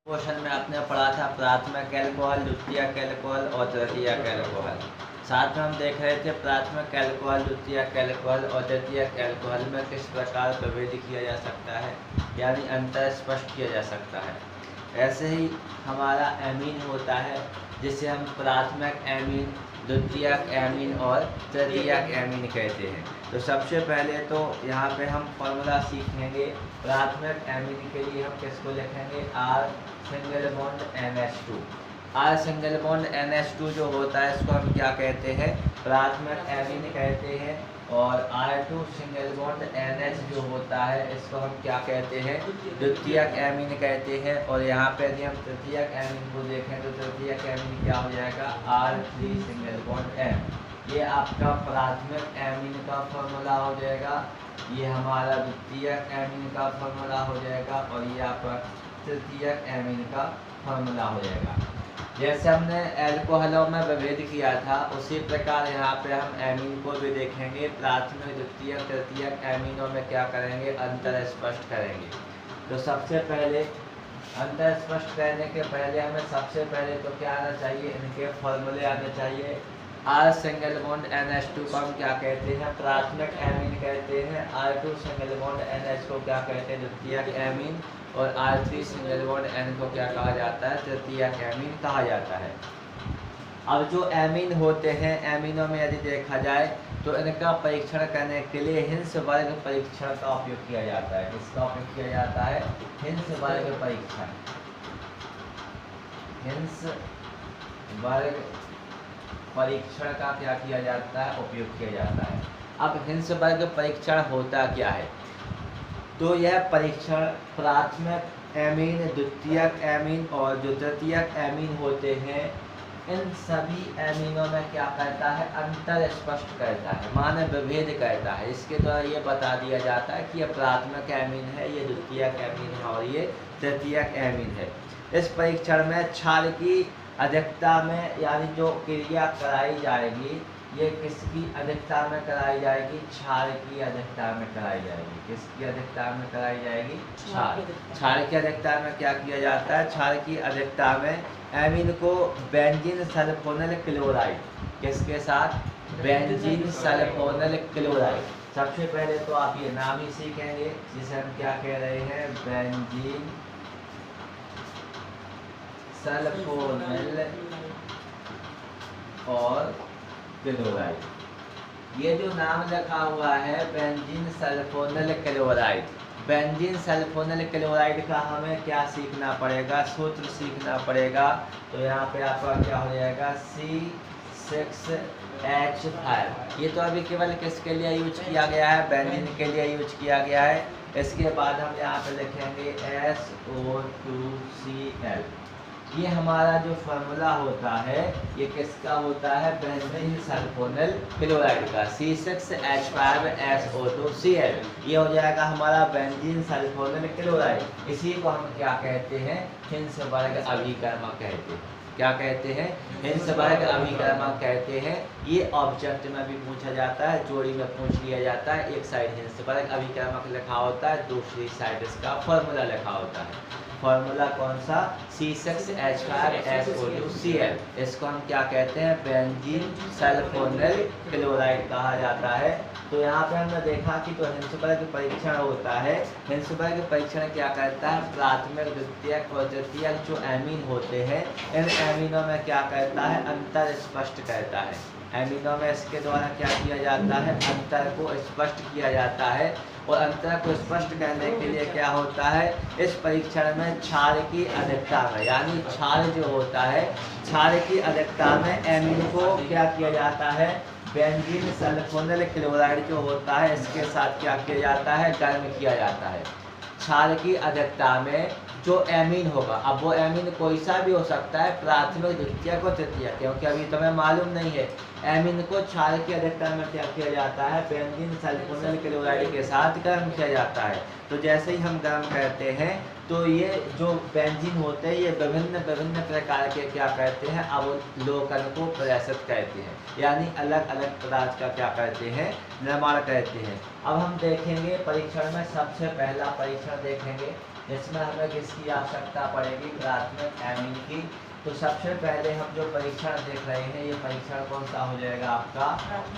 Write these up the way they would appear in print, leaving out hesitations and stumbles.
Question में आपने पढ़ा था प्राथमिक अल्कोहल, द्वितीयक अल्कोहल और तृतीयक अल्कोहल। साथ में हम देख रहे थे प्राथमिक अल्कोहल, द्वितीयक अल्कोहल और तृतीयक अल्कोहल में किस प्रकार प्रभेद किया जा सकता है, यानी अंतर स्पष्ट किया जा सकता है। ऐसे ही हमारा एमीन होता है जिसे हम प्राथमिक एमीन, द्वितीयक एमीन और तृतीयक एमीन कहते हैं। तो सबसे पहले तो यहाँ पे हम फॉर्मूला सीखेंगे। प्राथमिक एमीन के लिए हम किसको लिखेंगे? R single bond NH2। R single bond NH2 जो होता है इसको हम क्या कहते हैं? प्राथमिक एमीन कहते हैं। और R2 सिंगल बॉन्ड NH जो होता है इसको हम क्या कहते हैं? द्वितीयक एमीन कहते हैं। और यहाँ पे यदि हम तृतीयक एमीन को देखें तो तृतीयक एमीन क्या हो जाएगा? R3 single bond M। ये आपका प्राथमिक एमीन का फॉर्मूला हो जाएगा, ये हमारा द्वितीयक एमीन का फॉर्मूला हो जाएगा और ये आपका तृतीयक एमीन का फॉर्मूला हो जाएगा। जैसे हमने अल्कोहलों में विभेद किया था उसी प्रकार यहाँ पे हम एमीन को भी देखेंगे। प्राथमिक, द्वितीयक, तृतीयक एमीनों में क्या करेंगे? अंतर स्पष्ट करेंगे। तो सबसे पहले अंतर स्पष्ट करने के पहले हमें सबसे पहले तो क्या आना चाहिए? इनके फॉर्मूले आने चाहिए। आर सिंगल बॉन्ड NH2 को हम क्या कहते हैं? प्राथमिक एमीन कहते हैं। R2 सिंगल बॉन्ड NH को क्या कहते हैं? द्वितीयक एमीन। और R3 सिंगल बॉन्ड N को क्या कहा जाता है? तृतीयक एमीन कहा जाता है। अब जो एमीन होते हैं, एमीनों में यदि देखा जाए तो इनका परीक्षण करने के लिए हिंस वर्ग परीक्षण का उपयोग किया जाता है। इसका उपयोग किया जाता है हिंस वर्ग परीक्षण। हिंस वर्ग परीक्षण का क्या किया जाता है? उपयोग किया जाता है। अब हिंस वर्ग परीक्षण होता क्या है? तो यह परीक्षण प्राथमिक एमीन, द्वितीयक एमीन और जो तृतीयक एमीन होते हैं इन सभी एमीनों में क्या करता है? अंतर स्पष्ट करता है, माने विभेद करता है। इसके द्वारा ये बता दिया जाता है कि यह प्राथमिक एमीन है, ये द्वितीयक एमीन है और ये तृतीयक एमीन है। इस परीक्षण में क्षार की अधिकता में यानी जो क्रिया कराई जाएगी ये किसकी अधिकता में कराई जाएगी? क्षार की अधिकता में कराई जाएगी। किसकी अधिकता में कराई जाएगी? क्षार। क्षार की अधिकता में क्या किया जाता है? क्षार की अधिकता में एमीन को बेंजीन सल्फोनिल क्लोराइड, किसके साथ? Benzene sulphonyl chloride. सबसे पहले तो आप ये नाम ही सीखेंगे जिसे हम क्या कह रहे हैं? बेंजीन सल्फोनिल और क्लोराइड। ये जो नाम लिखा हुआ है benzene sulphonyl chloride, benzene sulphonyl chloride का हमें क्या सीखना पड़ेगा? सूत्र सीखना पड़ेगा। तो यहाँ पे आपका क्या हो जाएगा? C6H5। ये तो अभी केवल किसके लिए यूज किया गया है? बेंजीन के लिए यूज किया गया है। इसके बाद हम यहाँ पे लिखेंगे SO2Cl। ये हमारा जो फार्मूला होता है ये किसका होता है? बेंजीन सल्फोनिल क्लोराइड का, C6H5SO2Cl। ये हो जाएगा हमारा बेंजीन सल्फोनिल क्लोराइड। इसी को हम क्या कहते हैं? हिंस वर्ग अभिकर्मक कहते हैं। क्या कहते हैं? हिंस वर्ग अभिकर्मक कहते हैं। ये ऑब्जेक्ट में भी पूछा जाता है, जोड़ी में पूछ लिया जाता है। एक साइड हिंस वर्ग अभिकर्मक लिखा होता है, दूसरी साइड इसका फॉर्मूला लिखा होता है। फॉर्मूला कौन सा? C6H5SO2Cl। इसको हम क्या कहते हैं? बेंजीन सल्फोनिल क्लोराइड कहा जाता है। तो यहाँ पे हमने देखा कि तो हिंस वर्ग परीक्षण होता है। हिंस वर्ग परीक्षण क्या करता है? प्राथमिक, द्वितीयक और तृतीयक जो एमीन होते हैं इन एमीनों में क्या करता है? अंतर स्पष्ट करता है। एमीनों में इसके द्वारा क्या किया जाता है? अंतर को स्पष्ट किया जाता है। और अंतर को स्पष्ट करने के लिए क्या होता है? इस परीक्षण में क्षार की अधिकता में, यानी क्षार जो होता है क्षार की अधिकता में एमीन को क्या किया जाता है? बेंजीन सल्फोनिल क्लोराइड जो होता है इसके साथ क्या किया जाता है? गर्म किया जाता है। क्षार की अधिकता में जो एमीन होगा, अब वो एमीन कोई सा भी हो सकता है, प्राथमिक, द्वितीयक और तृतीयक, क्योंकि अभी तुम्हें मालूम नहीं है। एमीन को क्षार की अधिकता में क्या किया जाता है? बेंजीन सल्फोनिल क्लोराइड के साथ गर्म किया जाता है। तो जैसे ही हम गर्म करते हैं तो ये जो बेंजीन होते हैं ये विभिन्न प्रकार के क्या करते हैं? अवलोकन को प्रदर्शित करते हैं, यानी अलग अलग पदार्थ का क्या करते हैं? निर्माण करते हैं। अब हम देखेंगे परीक्षण में सबसे पहला परीक्षण देखेंगे जिसमें हमें किसकी आवश्यकता पड़ेगी, प्राथमिक एमीन की। तो सबसे पहले हम जो परीक्षण देख रहे हैं, ये परीक्षण कौन सा हो जाएगा आपका,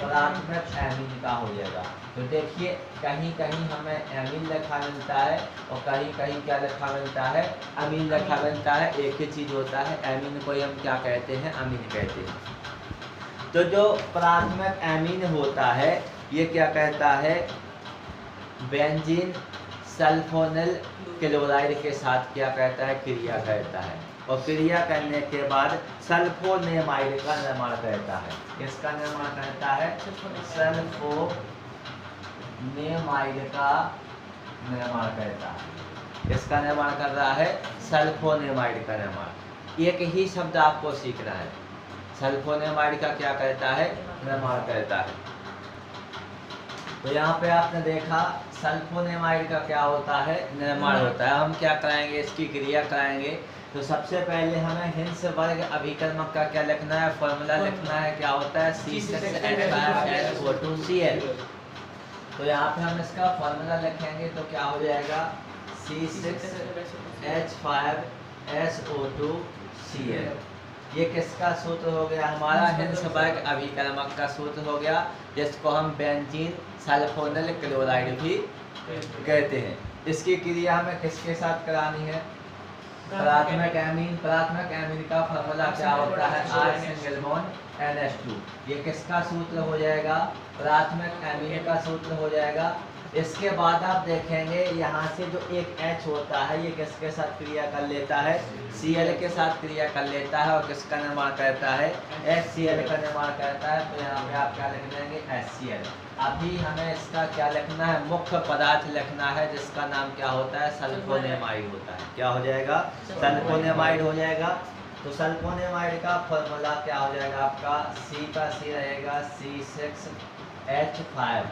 प्राथमिक एमीन का हो जाएगा। तो देखिए कहीं कहीं हमें एमीन लिखा मिलता है और कहीं कहीं क्या लिखा मिलता है, अमीन लिखा मिलता है। एक ही चीज होता है, एमीन को हम क्या कहते हैं, अमीन कहते हैं। तो जो प्राथमिक एमीन होता है ये क्या कहता है, बेंजीन सल्फोनिल क्लोराइड के साथ क्या कहता है, क्रिया करता है। और क्रिया करने के बाद सल्फोनेमाइड का निर्माण करता है। इसका निर्माण करता है, सल्फोनेमाइड का निर्माण करता है। इसका निर्माण कर रहा है, सल्फोनेमाइड का निर्माण। एक ही शब्द आपको सीखना है, सल्फोनेमाइड का क्या करता है, निर्माण करता है। तो यहाँ पे आपने देखा सल्फोनेमाइड का क्या होता है, निर्माण होता है। हम क्या कराएंगे, इसकी क्रिया कराएंगे। तो सबसे पहले हमें हिंसबर्ग अभिकर्मक का क्या लिखना है, फॉर्मूला लिखना है। क्या होता है, C6H5SO2Cl। तो यहाँ पे हम इसका फॉर्मूला लिखेंगे तो क्या हो जाएगा, C6H5SO2Cl। ये किसका सूत्र हो गया, हमारा हिंसबर्ग अभिकर्मक का सूत्र हो गया, जिसको हम बेंजीन सल्फोनिल क्लोराइड भी कहते हैं। इसकी क्रिया हमें किसके साथ करानी है, प्राथमिक एमीन। प्राथमिक एमीन का फॉर्मूला क्या होता है, R सिंगल बॉन्ड NH2। ये किसका सूत्र हो जाएगा, प्राथमिक एमीन का सूत्र हो जाएगा। इसके बाद आप देखेंगे यहाँ से जो एक H होता है ये किसके साथ क्रिया कर लेता है, Cl के साथ क्रिया कर लेता है और किसका निर्माण करता है, HCl का निर्माण करता है। तो यहाँ पे आप क्या लिख देंगे, HCl। अभी हमें इसका क्या लिखना है, मुख्य पदार्थ लिखना है, जिसका नाम क्या होता है, सल्फोनेमाइड होता है। क्या हो जाएगा, सल्फोनेमाइड हो जाएगा। तो सल्फोनेमाइड का फॉर्मूला क्या हो जाएगा आपका, C का C रहेगा C6H5।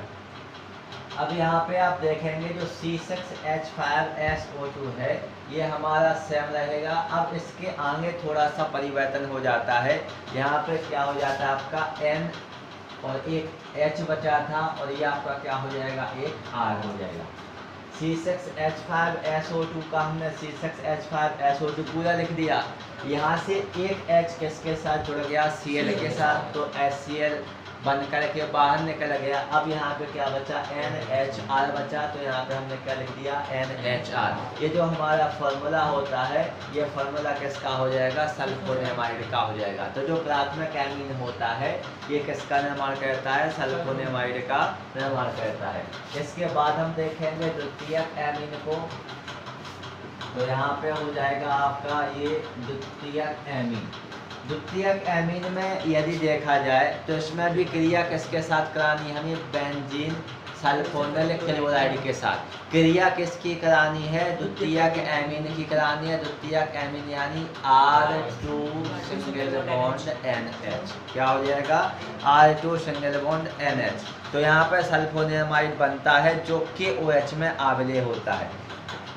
अब यहाँ पे आप देखेंगे जो C6H5SO2 है ये हमारा सेम रहेगा। अब इसके आगे थोड़ा सा परिवर्तन हो जाता है। यहाँ पे क्या हो जाता है आपका N और एक H बचा था और ये आपका क्या हो जाएगा, एक R हो जाएगा। C6H5SO2 का हमने C6H5SO2 पूरा लिख दिया। यहाँ से एक H किसके साथ जुड़ गया, Cl के साथ, तो HCl बन करके बाहर निकल गया। अब यहाँ पे क्या बचा, NHR बचा। तो यहाँ पे हमने क्या लिख दिया, NHR। ये जो हमारा फॉर्मूला होता है ये फॉर्मूला किसका हो जाएगा, सल्फोनेमाइड का हो जाएगा। तो जो प्राथमिक एमीन होता है ये किसका निर्माण करता है, सल्फोनेमाइड का निर्माण करता है। इसके बाद हम देखेंगे द्वितीयक एमीन को। तो यहाँ पे हो जाएगा आपका ये द्वितीयक एमीन। द्वितीयक एमीन में यदि देखा जाए तो इसमें भी क्रिया किसके साथ करानी है, हमें बेंजीन सल्फोनिल क्लोराइड के साथ। क्रिया किसकी करानी है, द्वितीयक एमीन की करानी है। द्वितीयक एमीन यानी R2 सिंगल बॉन्ड NH। क्या हो जाएगा, R2 सिंगल बॉन्ड NH। तो यहाँ पर सल्फोनेमाइड बनता है जो KOH में आविलेय होता है।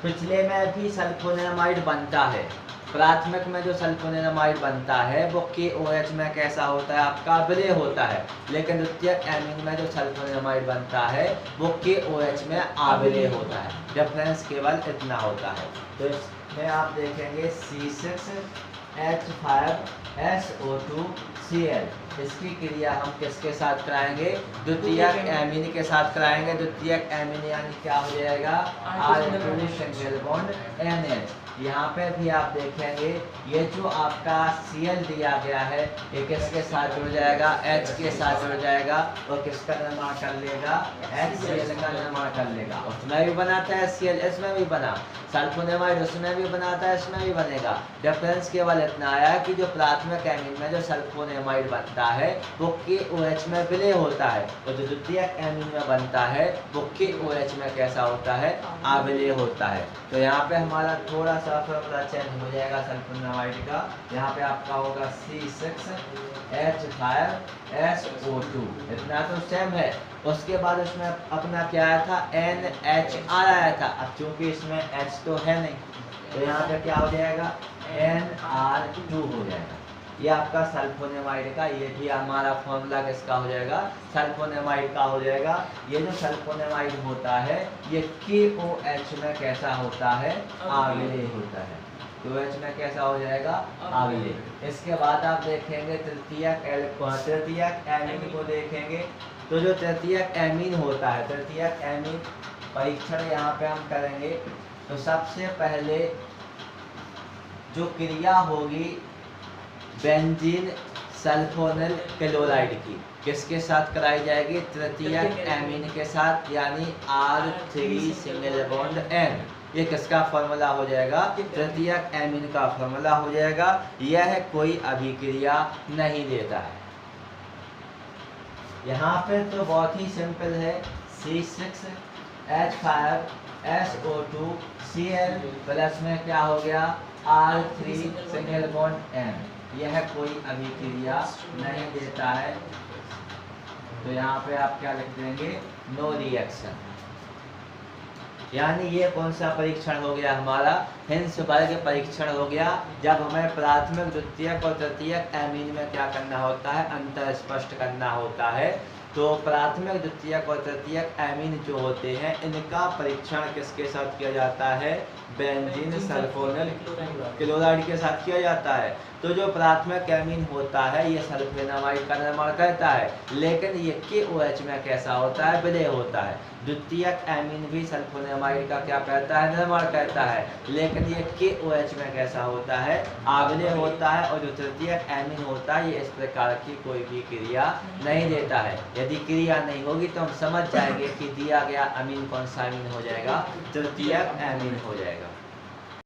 पिछले में भी सल्फोनेमाइड बनता है, प्राथमिक में जो सल्फोनेमाइड बनता है वो KOH में कैसा होता है, आपका विलय होता है। लेकिन द्वितीयक एमीन में जो सल्फोनेमाइड बनता है वो KOH में आविलेय होता है। डिफरेंस केवल इतना होता है। तो इसमें आप देखेंगे C6H5SO2Cl। इसकी क्रिया हम किसके साथ कराएंगे, द्वितीयक एमीन के साथ कराएंगे। द्वितीयक एमीन यानी क्या हो जाएगा, R2 सिंगल बॉन्ड NH। यहाँ पे भी आप देखेंगे ये जो आपका Cl दिया गया है ये किसके साथ जुड़ जाएगा, H के साथ जुड़ जाएगा और किसका निर्माण कर लेगा, HCl का निर्माण कर लेगा। उसमें भी बनाता है Cl, इसमें भी बना। सल्फोनेमाइड उसमें भी बनाता है, इसमें भी बनेगा। डिफरेंस केवल इतना आया कि जो प्राथमिक एमीन में जो सल्फोनेमाइड बनता है वो KOH में विलय होता है और जो द्वितीयक एमीन में बनता है वो KOH में कैसा होता है, आविलेय होता है। तो यहाँ पे हमारा थोड़ा सा फॉर्मूला चेंज हो जाएगा सल्फोनेमाइड का। यहाँ पे आपका होगा C6H5SO2, इतना तो सेम है। उसके बाद उसमें अपना क्या आया था, NHR आया था। अब चूंकि इसमें H तो है नहीं तो यहाँ पे क्या हो जाएगा, NR2 हो जाएगा। ये आपका सल्फोनेमाइड का, ये भी हमारा फॉर्मूला किसका हो जाएगा, सल्फोनेमाइड का हो जाएगा। ये जो सल्फोनेमाइड होता है ये KOH में कैसा होता है, आविलेय होता है। KOH में कैसा हो जाएगा, आविलेय। इसके बाद आप देखेंगे तृतीयक एल्कोहल, तृतीयक एमीन को देखेंगे। तो जो तृतीयक एमीन होता है, तृतीयक एमीन परीक्षण यहाँ पे हम करेंगे। तो सबसे पहले जो क्रिया होगी बेंजीन सल्फोनिल क्लोराइड की, किसके साथ कराई जाएगी, तृतीयक एमीन के साथ, यानी R3 सिंगल बॉन्ड N। ये किसका फॉर्मूला हो जाएगा, तृतीयक एमीन का फॉर्मूला हो जाएगा। यह कोई अभिक्रिया नहीं देता है। यहाँ पे तो बहुत ही सिंपल है, C6H5SO2Cl प्लस में क्या हो गया, R3 सिंगल बॉन्ड N। यह कोई अभिक्रिया नहीं देता है। तो यहाँ पे आप क्या लिख देंगे, नो रिएक्शन। यानी ये कौन सा परीक्षण हो गया हमारा, हिंसबर्ग परीक्षण हो गया। जब हमें प्राथमिक, द्वितीयक और तृतीयक एमीन में क्या करना होता है, अंतर स्पष्ट करना होता है। तो प्राथमिक, द्वितीयक और तृतीयक एमीन जो होते हैं इनका परीक्षण किसके साथ किया जाता है, बेंजीन सल्फोनिल क्लोराइड के साथ किया जाता है। तो जो प्राथमिक एमीन होता है ये सल्फोनेमाइड का निर्माण करता है, लेकिन ये KOH में कैसा होता है, विलेय होता है। द्वितीयक एमीन भी सल्फोनेमाइड का क्या करता है, निर्माण करता है, लेकिन ये KOH में कैसा होता है, आविलेय होता है। और जो तृतीयक एमीन होता है ये इस प्रकार की कोई भी क्रिया नहीं देता है। यदि क्रिया नहीं होगी तो हम समझ जाएंगे कि दिया गया अमीन कौन सा अमीन हो जाएगा, तृतीयक एमीन हो जाएगा।